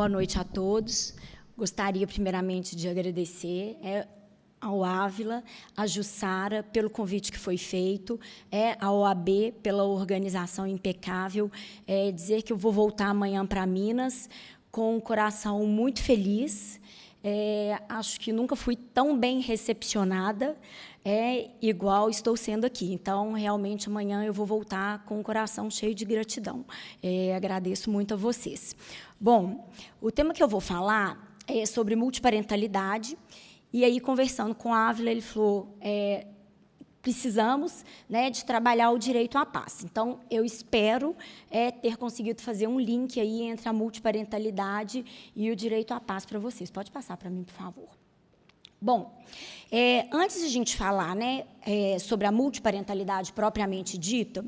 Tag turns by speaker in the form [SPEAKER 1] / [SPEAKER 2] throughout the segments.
[SPEAKER 1] Boa noite a todos. Gostaria, primeiramente, de agradecer ao Ávila, à Jussara, pelo convite que foi feito, à OAB, pela organização impecável, dizer que eu vou voltar amanhã para Minas com um coração muito feliz. Acho que nunca fui tão bem recepcionada, igual estou sendo aqui. Então, realmente, amanhã eu vou voltar com o coração cheio de gratidão. Agradeço muito a vocês. Bom, o tema que eu vou falar é sobre multiparentalidade, e aí, conversando com a Ávila, ele falou, precisamos, né, de trabalhar o direito à paz. Então, eu espero ter conseguido fazer um link aí entre a multiparentalidade e o direito à paz para vocês. Pode passar para mim, por favor. Bom, antes de a gente falar, né, sobre a multiparentalidade propriamente dita,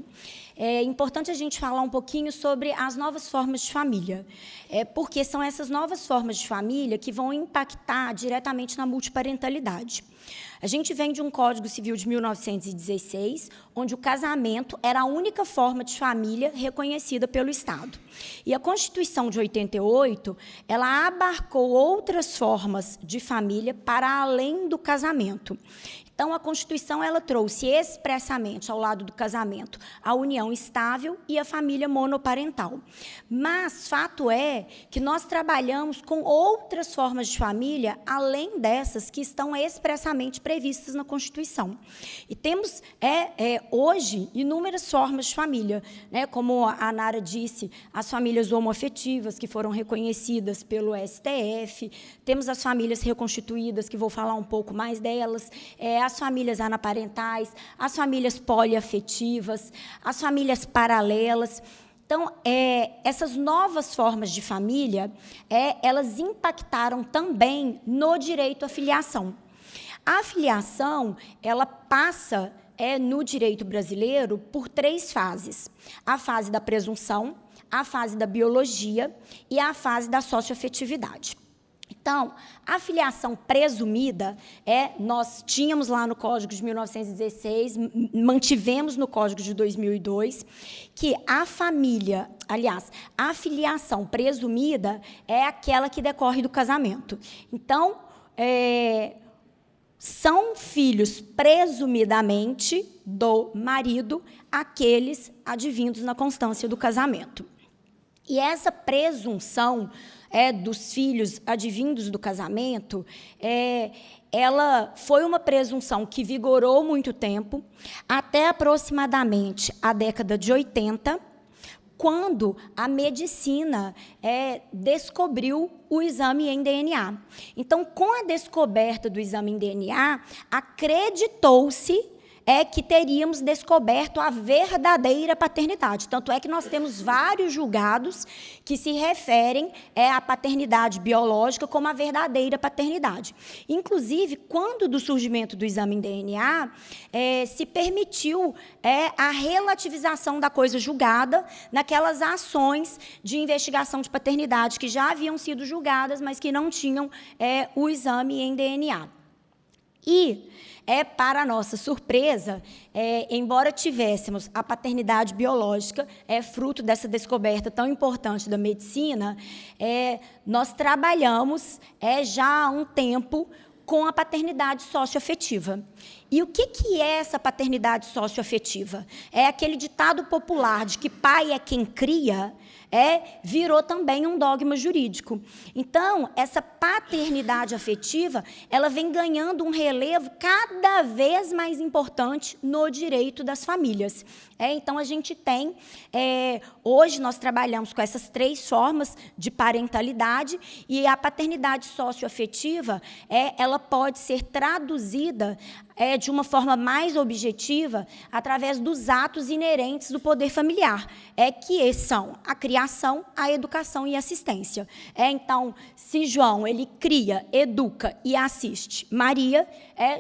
[SPEAKER 1] é importante a gente falar um pouquinho sobre as novas formas de família, porque são essas novas formas de família que vão impactar diretamente na multiparentalidade. A gente vem de um Código Civil de 1916, onde o casamento era a única forma de família reconhecida pelo Estado. E a Constituição de 88, ela abarcou outras formas de família para além do casamento. Então, a Constituição ela trouxe expressamente, ao lado do casamento, a união estável e a família monoparental. Mas, fato é que nós trabalhamos com outras formas de família, além dessas que estão expressamente previstas na Constituição. E temos, hoje, inúmeras formas de família, né? Como a Nara disse, as famílias homoafetivas, que foram reconhecidas pelo STF, temos as famílias reconstituídas, que vou falar um pouco mais delas, as famílias anaparentais, as famílias poliafetivas, as famílias paralelas. Então, essas novas formas de família, elas impactaram também no direito à filiação. A filiação, ela passa, no direito brasileiro, por 3 fases. A fase da presunção, a fase da biologia e a fase da socioafetividade. Então, a filiação presumida, nós tínhamos lá no Código de 1916, mantivemos no Código de 2002, que a família, aliás, a filiação presumida é aquela que decorre do casamento. Então, são filhos presumidamente do marido aqueles advindos na constância do casamento. E essa presunção dos filhos advindos do casamento, ela foi uma presunção que vigorou muito tempo, até aproximadamente a década de 80, quando a medicina descobriu o exame em DNA. Então, com a descoberta do exame em DNA, acreditou-se que teríamos descoberto a verdadeira paternidade. Tanto é que nós temos vários julgados que se referem à paternidade biológica como a verdadeira paternidade. Inclusive, quando do surgimento do exame em DNA, se permitiu a relativização da coisa julgada naquelas ações de investigação de paternidade que já haviam sido julgadas, mas que não tinham o exame em DNA. E, para nossa surpresa, embora tivéssemos a paternidade biológica, fruto dessa descoberta tão importante da medicina, nós trabalhamos já há um tempo com a paternidade socioafetiva. E o que é essa paternidade socioafetiva? É aquele ditado popular de que pai é quem cria, virou também um dogma jurídico. Então, essa paternidade afetiva, ela vem ganhando um relevo cada vez mais importante no direito das famílias. Então, a gente tem, hoje nós trabalhamos com essas 3 formas de parentalidade, e a paternidade socioafetiva, ela pode ser traduzida de uma forma mais objetiva através dos atos inerentes do poder familiar, que são a criação, a educação e a assistência. Então, se João ele cria, educa e assiste Maria,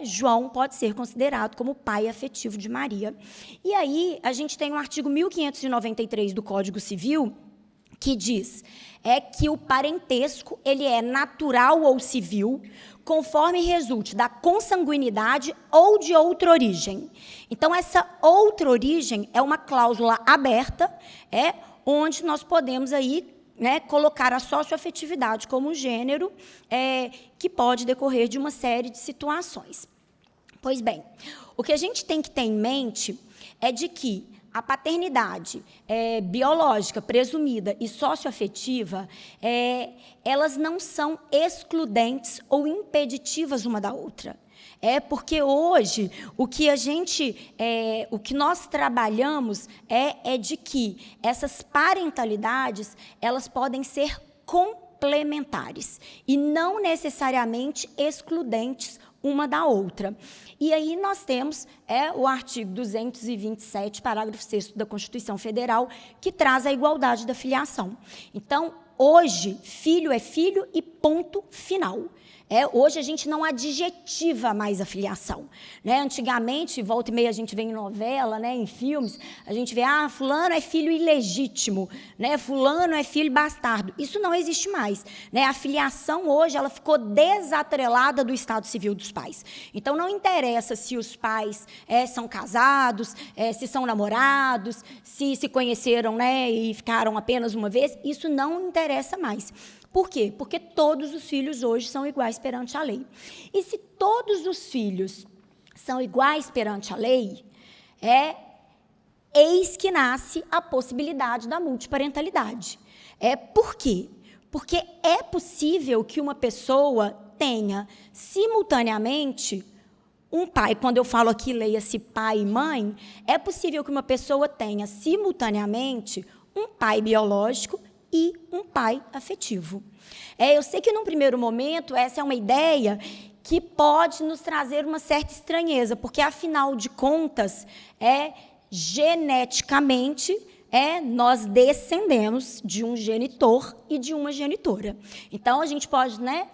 [SPEAKER 1] João pode ser considerado como pai afetivo de Maria. E aí, a gente tem o artigo 1593 do Código Civil, que diz que o parentesco ele é natural ou civil, conforme resulte da consanguinidade ou de outra origem. Então, essa outra origem é uma cláusula aberta, onde nós podemos aí né, colocar a socioafetividade como um gênero que pode decorrer de uma série de situações. Pois bem, o que a gente tem que ter em mente é de que a paternidade biológica, presumida e socioafetiva, elas não são excludentes ou impeditivas uma da outra. Porque hoje o que nós trabalhamos é de que essas parentalidades elas podem ser complementares e não necessariamente excludentes uma da outra. E aí nós temos o artigo 227, parágrafo 6º da Constituição Federal, que traz a igualdade da filiação. Então, hoje, filho é filho e ponto final. Hoje a gente não adjetiva mais a filiação. Né? Antigamente, volta e meia a gente vê em novela, né, em filmes, a gente vê, fulano é filho ilegítimo, né, fulano é filho bastardo. Isso não existe mais. Né? A filiação hoje ela ficou desatrelada do estado civil dos pais. Então, não interessa se os pais são casados, se são namorados, se conheceram, né, e ficaram apenas uma vez, isso não interessa mais. Por quê? Porque todos os filhos hoje são iguais perante a lei. E se todos os filhos são iguais perante a lei, eis que nasce a possibilidade da multiparentalidade. Por quê? Porque é possível que uma pessoa tenha simultaneamente um pai, quando eu falo aqui, leia-se pai e mãe, é possível que uma pessoa tenha simultaneamente um pai biológico e um pai afetivo. Eu sei que, num primeiro momento, essa é uma ideia que pode nos trazer uma certa estranheza, porque, afinal de contas, geneticamente, nós descendemos de um genitor e de uma genitora. Então, a gente pode, né,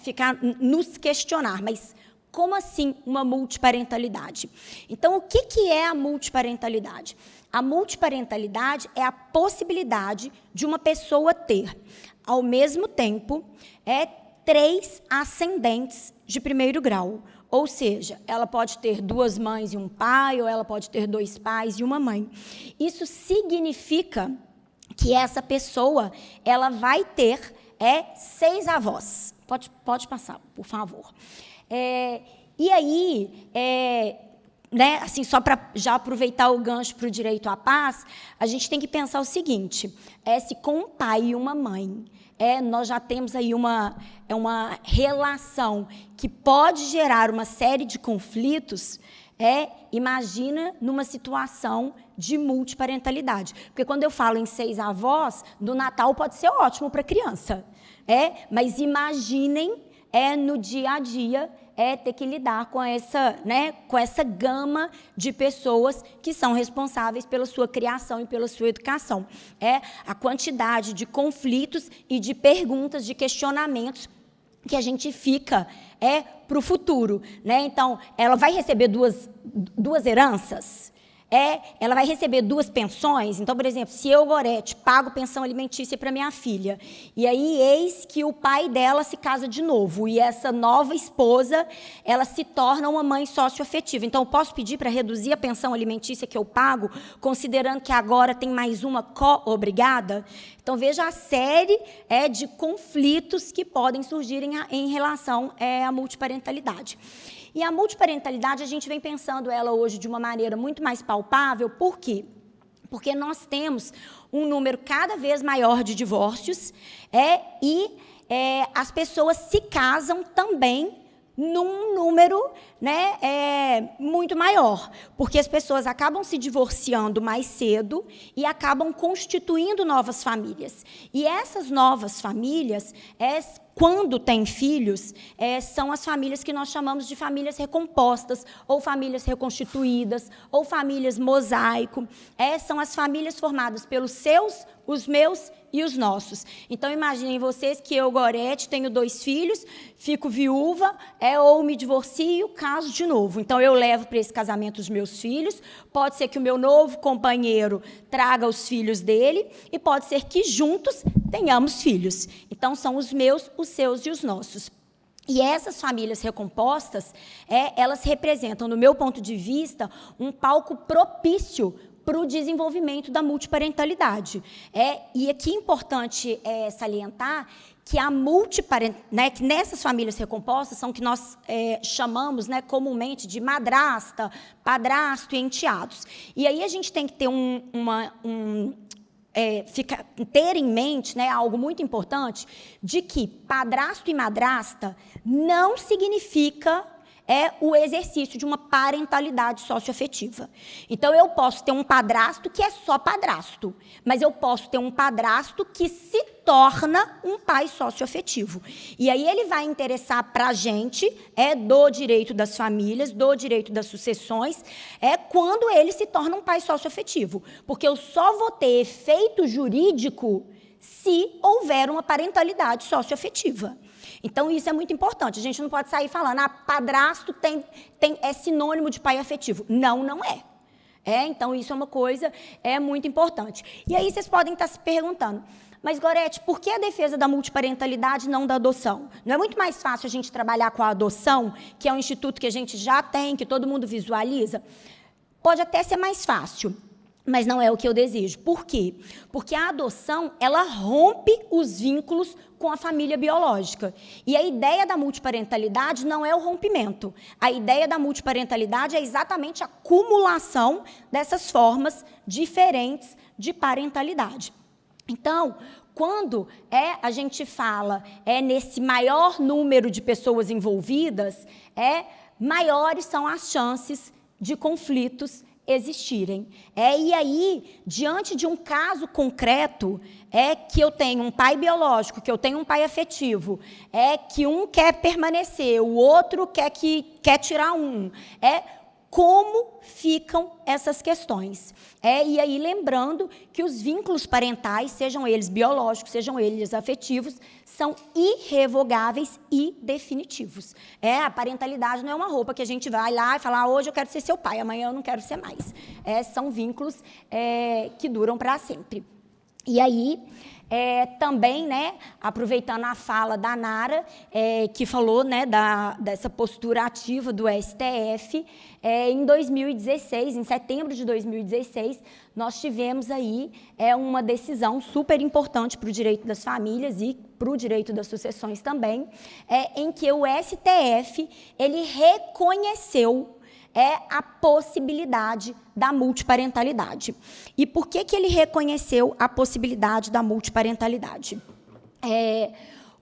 [SPEAKER 1] nos questionar, mas como assim uma multiparentalidade? Então, o que é a multiparentalidade? A multiparentalidade é a possibilidade de uma pessoa ter, ao mesmo tempo, 3 ascendentes de primeiro grau. Ou seja, ela pode ter 2 mães e um pai, ou ela pode ter 2 pais e uma mãe. Isso significa que essa pessoa ela vai ter 6 avós. Pode passar, por favor. E aí, né, assim, só para já aproveitar o gancho para o direito à paz, a gente tem que pensar o seguinte, se com um pai e uma mãe, nós já temos aí uma relação que pode gerar uma série de conflitos, imagina numa situação de multiparentalidade. Porque quando eu falo em 6 avós, do Natal pode ser ótimo para a criança, mas imaginem no dia a dia ter que lidar com essa gama de pessoas que são responsáveis pela sua criação e pela sua educação. A quantidade de conflitos e de perguntas, de questionamentos que a gente fica para o futuro. Né? Então, ela vai receber duas heranças? Ela vai receber 2 pensões. Então, por exemplo, se eu, Gorete, pago pensão alimentícia para minha filha, e aí eis que o pai dela se casa de novo, e essa nova esposa, ela se torna uma mãe socioafetiva. Então, eu posso pedir para reduzir a pensão alimentícia que eu pago, considerando que agora tem mais uma co-obrigada? Então, veja a série de conflitos que podem surgir em relação à multiparentalidade. E a multiparentalidade, a gente vem pensando ela hoje de uma maneira muito mais palpável. Por quê? Porque nós temos um número cada vez maior de divórcios e as pessoas se casam também num número, né, muito maior, porque as pessoas acabam se divorciando mais cedo e acabam constituindo novas famílias. E essas novas famílias, quando têm filhos, são as famílias que nós chamamos de famílias recompostas, ou famílias reconstituídas, ou famílias mosaico. São as famílias formadas pelos seus, os meus e os nossos. Então, imaginem vocês que eu, Gorete, tenho 2 filhos, fico viúva, ou me divorcio, caso de novo. Então, eu levo para esse casamento os meus filhos, pode ser que o meu novo companheiro traga os filhos dele, e pode ser que juntos tenhamos filhos. Então, são os meus, os seus e os nossos. E essas famílias recompostas, elas representam, no meu ponto de vista, um palco propício para o desenvolvimento da multiparentalidade. E aqui é importante salientar que que nessas famílias recompostas são que nós chamamos, né, comumente de madrasta, padrasto e enteados. E aí a gente tem que ter ter em mente, né, algo muito importante, de que padrasto e madrasta não significa o exercício de uma parentalidade socioafetiva. Então, eu posso ter um padrasto que é só padrasto, mas eu posso ter um padrasto que se torna um pai socioafetivo. E aí ele vai interessar para a gente, do direito das famílias, do direito das sucessões, quando ele se torna um pai socioafetivo. Porque eu só vou ter efeito jurídico se houver uma parentalidade socioafetiva. Então, isso é muito importante. A gente não pode sair falando, padrasto é sinônimo de pai afetivo. Não, não é. Então, isso é uma coisa muito importante. E aí, vocês podem estar se perguntando, mas, Gorete, por que a defesa da multiparentalidade e não da adoção? Não é muito mais fácil a gente trabalhar com a adoção, que é um instituto que a gente já tem, que todo mundo visualiza? Pode até ser mais fácil, mas não é o que eu desejo. Por quê? Porque a adoção, ela rompe os vínculos com a família biológica. E a ideia da multiparentalidade não é o rompimento. A ideia da multiparentalidade é exatamente a acumulação dessas formas diferentes de parentalidade. Então, quando a gente fala nesse maior número de pessoas envolvidas, maiores são as chances de conflitos existirem. E aí, diante de um caso concreto, que eu tenho um pai biológico, que eu tenho um pai afetivo, que um quer permanecer, o outro quer tirar um. Como ficam essas questões? E aí, lembrando que os vínculos parentais, sejam eles biológicos, sejam eles afetivos, são irrevogáveis e definitivos. A parentalidade não é uma roupa que a gente vai lá e fala, hoje eu quero ser seu pai, amanhã eu não quero ser mais. São vínculos que duram para sempre. E aí, também, né, aproveitando a fala da Nara, que falou, né, dessa postura ativa do STF, em 2016, em setembro de 2016, nós tivemos aí uma decisão super importante para o direito das famílias e para o direito das sucessões também, em que o STF ele reconheceu a possibilidade da multiparentalidade. E por que ele reconheceu a possibilidade da multiparentalidade?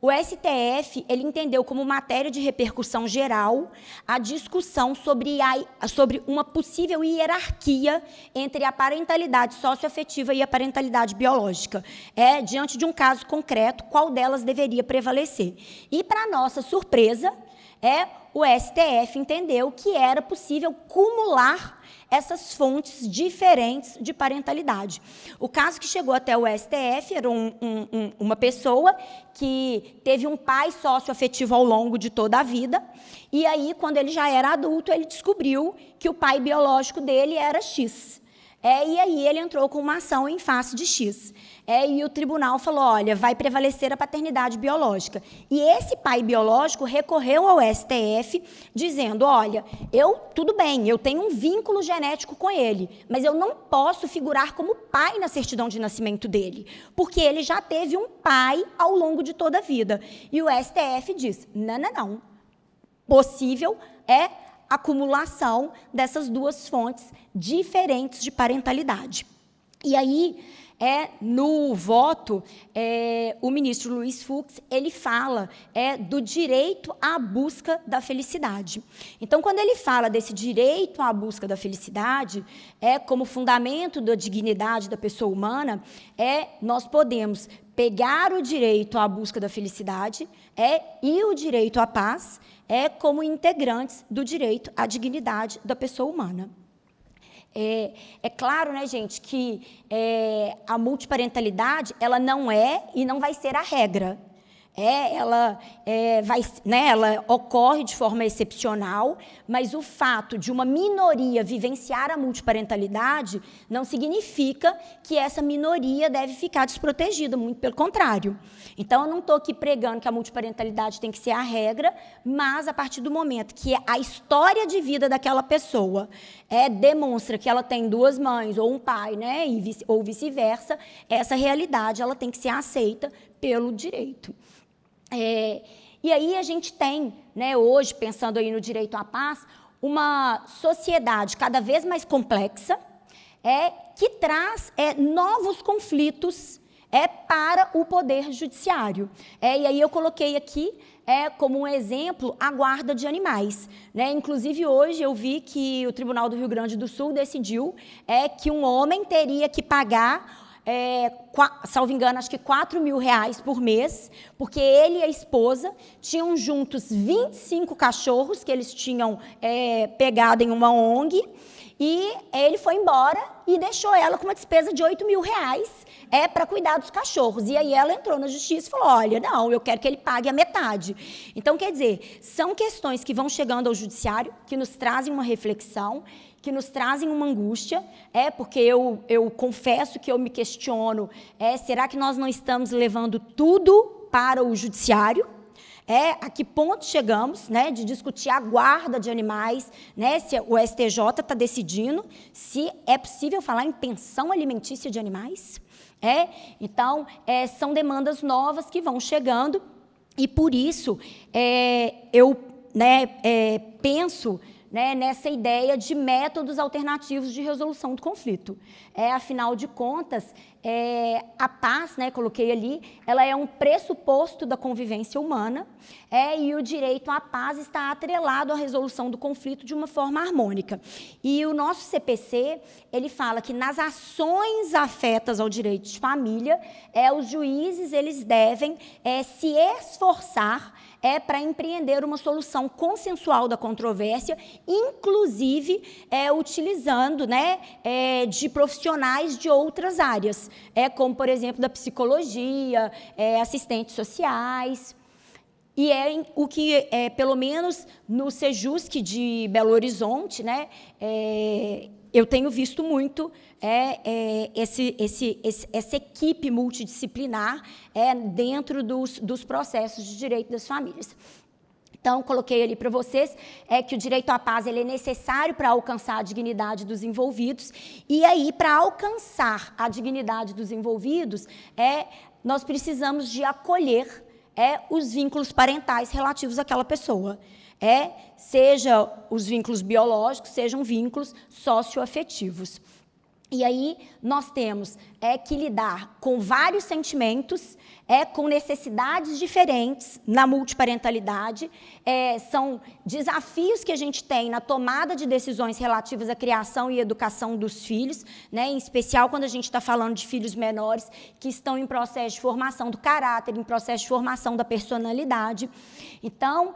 [SPEAKER 1] O STF ele entendeu como matéria de repercussão geral a discussão sobre uma possível hierarquia entre a parentalidade socioafetiva e a parentalidade biológica. Diante de um caso concreto, qual delas deveria prevalecer? E, para nossa surpresa, o STF entendeu que era possível cumular essas fontes diferentes de parentalidade. O caso que chegou até o STF era uma pessoa que teve um pai socioafetivo ao longo de toda a vida, e aí, quando ele já era adulto, ele descobriu que o pai biológico dele era X. E aí ele entrou com uma ação em face de X. E o tribunal falou, olha, vai prevalecer a paternidade biológica. E esse pai biológico recorreu ao STF, dizendo, olha, tudo bem, eu tenho um vínculo genético com ele, mas eu não posso figurar como pai na certidão de nascimento dele, porque ele já teve um pai ao longo de toda a vida. E o STF diz, não. Possível acumulação dessas duas fontes diferentes de parentalidade. E aí, no voto, o ministro Luiz Fux, ele fala do direito à busca da felicidade. Então, quando ele fala desse direito à busca da felicidade, como fundamento da dignidade da pessoa humana, nós podemos pegar o direito à busca da felicidade e o direito à paz como integrantes do direito à dignidade da pessoa humana. Claro, né, gente, que a multiparentalidade ela não é e não vai ser a regra. ela ocorre de forma excepcional, mas o fato de uma minoria vivenciar a multiparentalidade não significa que essa minoria deve ficar desprotegida, muito pelo contrário. Então, eu não estou aqui pregando que a multiparentalidade tem que ser a regra, mas a partir do momento que a história de vida daquela pessoa demonstra que ela tem duas mães ou um pai, né, ou vice-versa, essa realidade ela tem que ser aceita pelo direito. E aí a gente tem, né, hoje, pensando aí no direito à paz, uma sociedade cada vez mais complexa, que traz novos conflitos para o poder judiciário. E aí eu coloquei aqui como um exemplo a guarda de animais. Né? Inclusive, hoje eu vi que o Tribunal do Rio Grande do Sul decidiu que um homem teria que pagar, salvo engano, acho que R$4.000 por mês, porque ele e a esposa tinham juntos 25 cachorros que eles tinham pegado em uma ONG, e ele foi embora e deixou ela com uma despesa de R$8.000 para cuidar dos cachorros. E aí ela entrou na justiça e falou, olha, não, eu quero que ele pague a metade. Então, quer dizer, são questões que vão chegando ao judiciário, que nos trazem uma reflexão, que nos trazem uma angústia, porque eu confesso que eu me questiono, será que nós não estamos levando tudo para o judiciário? A que ponto chegamos, né, de discutir a guarda de animais, né, se o STJ está decidindo se é possível falar em pensão alimentícia de animais? Então, são demandas novas que vão chegando, e por isso eu penso, né, nessa ideia de métodos alternativos de resolução do conflito. Afinal de contas, a paz, né, coloquei ali, ela é um pressuposto da convivência humana, e o direito à paz está atrelado à resolução do conflito de uma forma harmônica. E o nosso CPC, ele fala que nas ações afetas ao direito de família, os juízes eles devem se esforçar para empreender uma solução consensual da controvérsia, inclusive utilizando, né, de profissionais de outras áreas, como, por exemplo, da psicologia, assistentes sociais. E o que, pelo menos no Sejusc de Belo Horizonte, né, eu tenho visto muito essa equipe multidisciplinar dentro dos processos de direito das famílias. Então, coloquei ali para vocês que o direito à paz ele é necessário para alcançar a dignidade dos envolvidos, e aí, para alcançar a dignidade dos envolvidos, nós precisamos de acolher os vínculos parentais relativos àquela pessoa. Seja os vínculos biológicos, sejam vínculos socioafetivos. E aí nós temos que lidar com vários sentimentos, com necessidades diferentes na multiparentalidade. São desafios que a gente tem na tomada de decisões relativas à criação e educação dos filhos, né, em especial quando a gente está falando de filhos menores que estão em processo de formação do caráter, em processo de formação da personalidade. Então,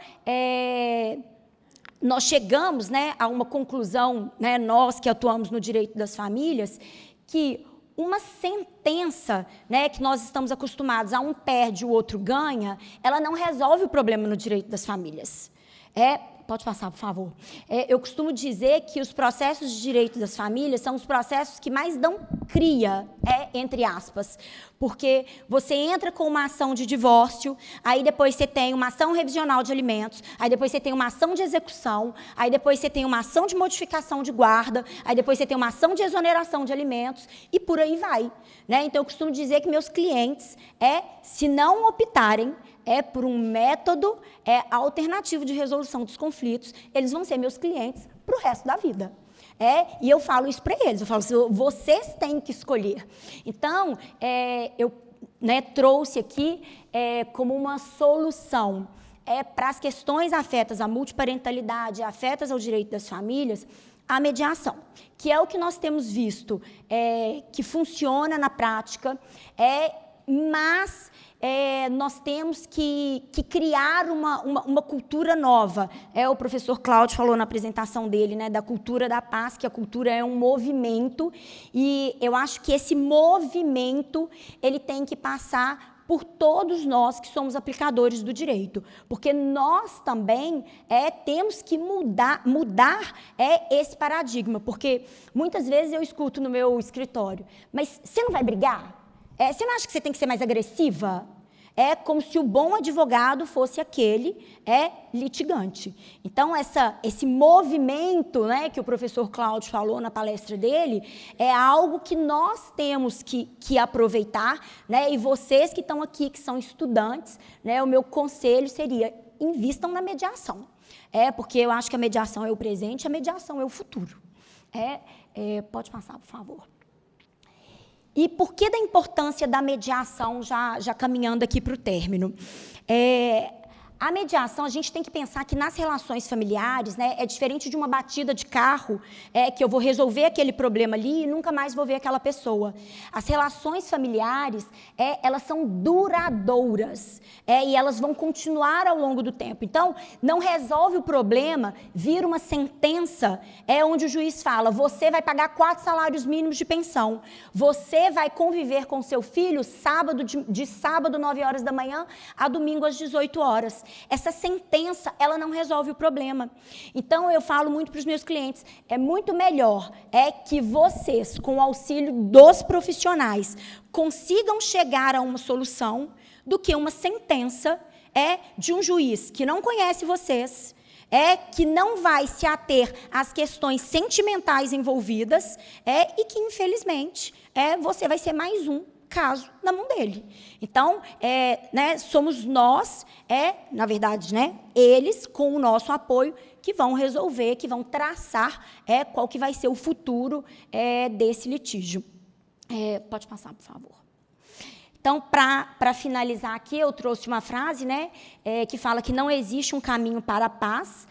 [SPEAKER 1] nós chegamos, né, a uma conclusão, né, nós que atuamos no direito das famílias, que uma sentença, né, que nós estamos acostumados a um perde, o outro ganha, ela não resolve o problema no direito das famílias. Pode passar, por favor. Eu costumo dizer que os processos de direito das famílias são os processos que mais dão cria, entre aspas, porque você entra com uma ação de divórcio, aí depois você tem uma ação revisional de alimentos, aí depois você tem uma ação de execução, aí depois você tem uma ação de modificação de guarda, aí depois você tem uma ação de exoneração de alimentos, e por aí vai. Né? Então, eu costumo dizer que meus clientes, se não optarem por um método alternativo de resolução dos conflitos, eles vão ser meus clientes para o resto da vida. E eu falo isso para eles, eu falo assim, vocês têm que escolher. Então, eu, né, trouxe aqui como uma solução para as questões afetas à multiparentalidade, afetas ao direito das famílias, a mediação, que é o que nós temos visto, que funciona na prática, mas nós temos que criar uma cultura nova. O professor Cláudio falou na apresentação dele, né, da cultura da paz, que a cultura é um movimento, e eu acho que esse movimento ele tem que passar por todos nós que somos aplicadores do direito, porque nós também temos que mudar esse paradigma, porque muitas vezes eu escuto no meu escritório, mas você não vai brigar? Você não acha que você tem que ser mais agressiva? É como se o bom advogado fosse aquele litigante. Então, esse movimento, né, que o professor Cláudio falou na palestra dele, é algo que nós temos que aproveitar, né, e vocês que estão aqui, que são estudantes, né, o meu conselho seria, invistam na mediação. Porque eu acho que a mediação é o presente, a mediação é o futuro. Pode passar, por favor. E por que da importância da mediação, já caminhando aqui para o término? A mediação, a gente tem que pensar que nas relações familiares, né, é diferente de uma batida de carro, que eu vou resolver aquele problema ali e nunca mais vou ver aquela pessoa. As relações familiares, elas são duradouras, e elas vão continuar ao longo do tempo. Então, não resolve o problema, vira uma sentença, onde o juiz fala, você vai pagar 4 salários mínimos de pensão, você vai conviver com seu filho de sábado, 9 horas da manhã, a domingo às 18 horas. Essa sentença, ela não resolve o problema. Então, eu falo muito para os meus clientes, é muito melhor que vocês, com o auxílio dos profissionais, consigam chegar a uma solução do que uma sentença de um juiz que não conhece vocês, que não vai se ater às questões sentimentais envolvidas e que, infelizmente, você vai ser mais um caso na mão dele. Então, né, somos nós, na verdade, né, eles, com o nosso apoio, que vão resolver, que vão traçar qual que vai ser o futuro desse litígio. Pode passar, por favor. Então, para finalizar aqui, eu trouxe uma frase, né, que fala que não existe um caminho para a paz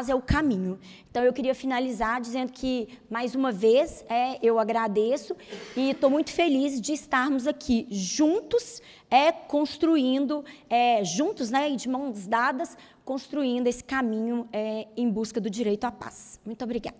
[SPEAKER 1] é o caminho. Então, eu queria finalizar dizendo que, mais uma vez, eu agradeço e estou muito feliz de estarmos aqui juntos, construindo, juntos, né, e de mãos dadas, construindo esse caminho em busca do direito à paz. Muito obrigada.